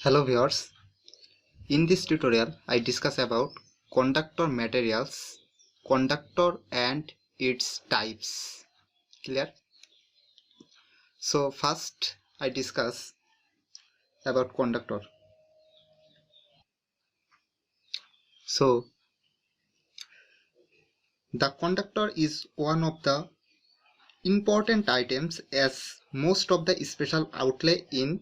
Hello viewers, in this tutorial I discuss about conductor materials, conductor and its types. Clear? So first I discuss about conductor. So the conductor is one of the important items as most of the special outlay in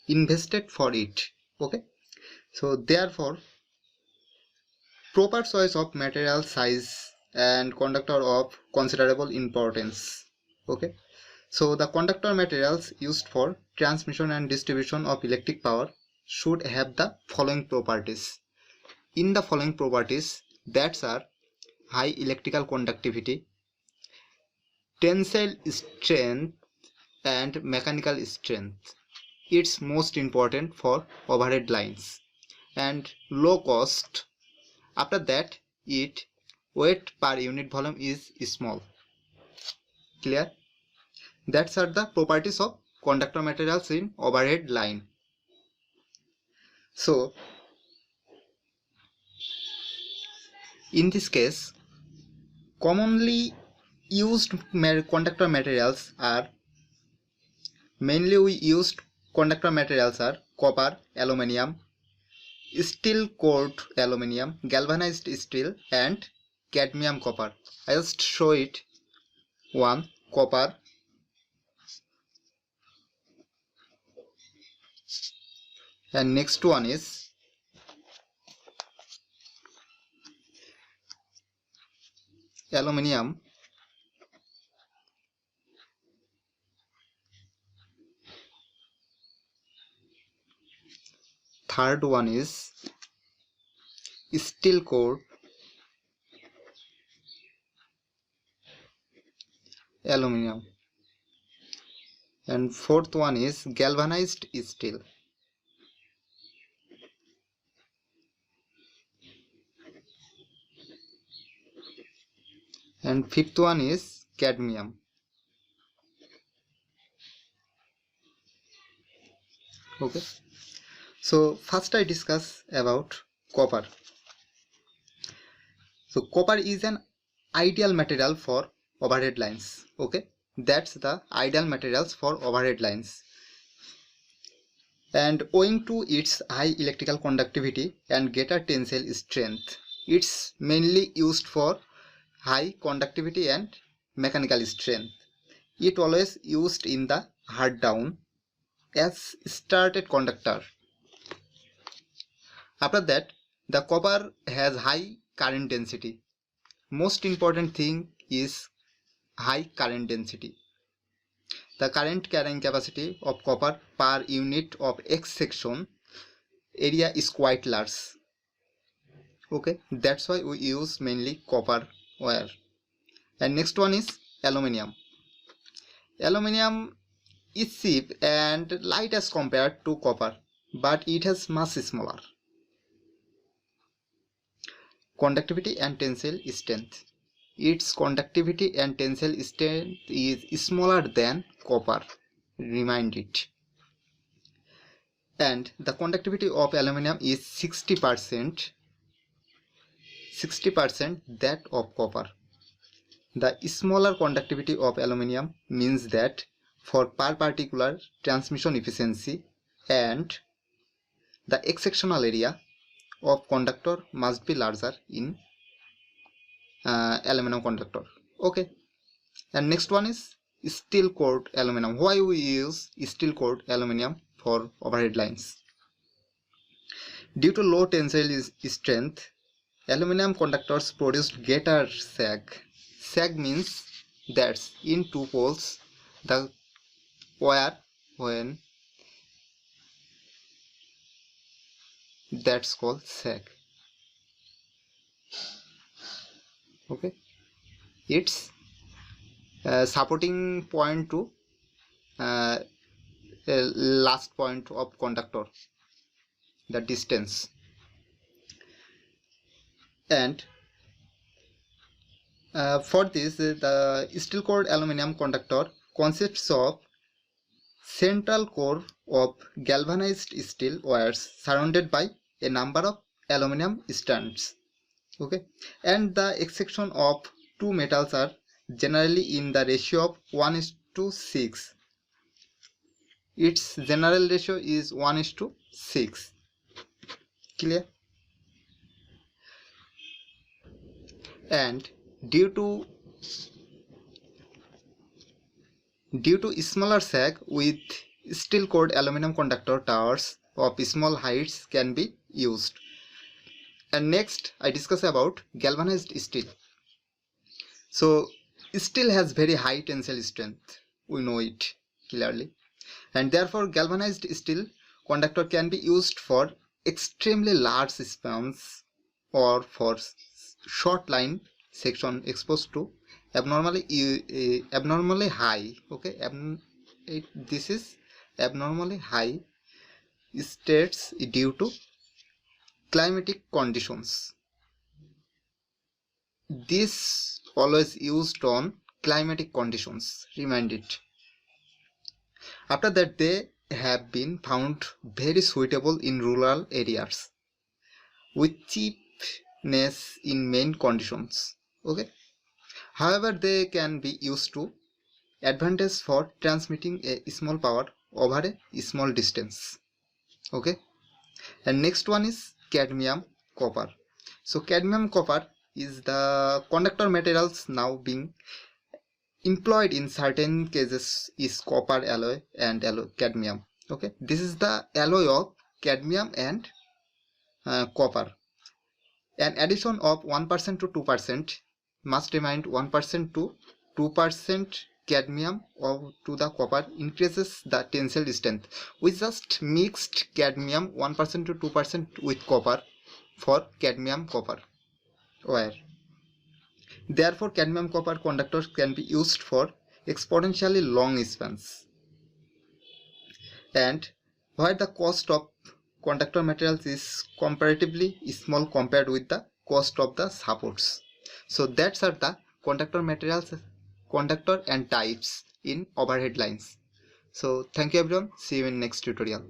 invested for it. Okay, so therefore proper choice of material size and conductor of considerable importance. Okay, so the conductor materials used for transmission and distribution of electric power should have the following properties. In the following properties, that are high electrical conductivity, tensile strength and mechanical strength. It's most important for overhead lines, and low cost. After that, its weight per unit volume is small. Clear? That's are the properties of conductor materials in overhead line. So in this case, commonly used conductor materials are copper, aluminium, steel cord aluminium, galvanized steel and cadmium copper. I just show it. One, copper, and next one is aluminium, third one is steel cord aluminium, and fourth one is galvanized steel. And fifth one is cadmium. Okay, so first I discuss about copper. So copper is an ideal material for overhead lines. Okay, that's the ideal materials for overhead lines, and owing to its high electrical conductivity and greater tensile strength, it's mainly used for high conductivity and mechanical strength. It always used in the hard down as started conductor. After that, the copper has high current density. Most important thing is high current density. The current carrying capacity of copper per unit of X section area is quite large. Okay, that's why we use mainly copper wire. And next one is aluminium. Aluminium is cheap and light as compared to copper, but it has much smaller conductivity and tensile strength. Its conductivity and tensile strength is smaller than copper. Remind it. And the conductivity of aluminium is 60% that of copper. The smaller conductivity of aluminium means that for per particular transmission efficiency and the X sectional area of conductor must be larger in aluminum conductor. Okay, and next one is steel cord aluminum. Why we use steel cord aluminum for overhead lines? Due to low tensile strength, aluminum conductors produce greater sag. Sag means that in two poles the wire when that's called sag. Okay, it's supporting point to last point of conductor, the distance. And for this, the steel cord aluminum conductor consists of central core of galvanized steel wires surrounded by a number of aluminum strands. Okay, and the exception of two metals are generally in the ratio of 1:6. Its general ratio is 1:6. Clear? And due to smaller sag with steel cored aluminum conductor towers of small heights can be used. And next I discuss about galvanized steel. So steel has very high tensile strength, we know it clearly, and therefore galvanized steel conductor can be used for extremely large spans or for short line section exposed to abnormally high, okay, this is abnormally high states due to climatic conditions. This always used on climatic conditions, remind it. After that, they have been found very suitable in rural areas with cheapness in main conditions. Okay. However, they can be used to advantage for transmitting a small power over a small distance. Okay. And next one is cadmium copper. So cadmium copper is the conductor materials now being employed in certain cases is copper alloy and cadmium. Okay, this is the alloy of cadmium and copper. An addition of 1% to 2%, must remind 1% to 2% cadmium to the copper increases the tensile strength. We just mixed cadmium 1% to 2% with copper for cadmium copper wire. Therefore, cadmium copper conductors can be used for exponentially long spans. And where the cost of conductor materials is comparatively small compared with the cost of the supports. So that's are the conductor materials, conductor and types in overhead lines. So thank you everyone. See you in next tutorial.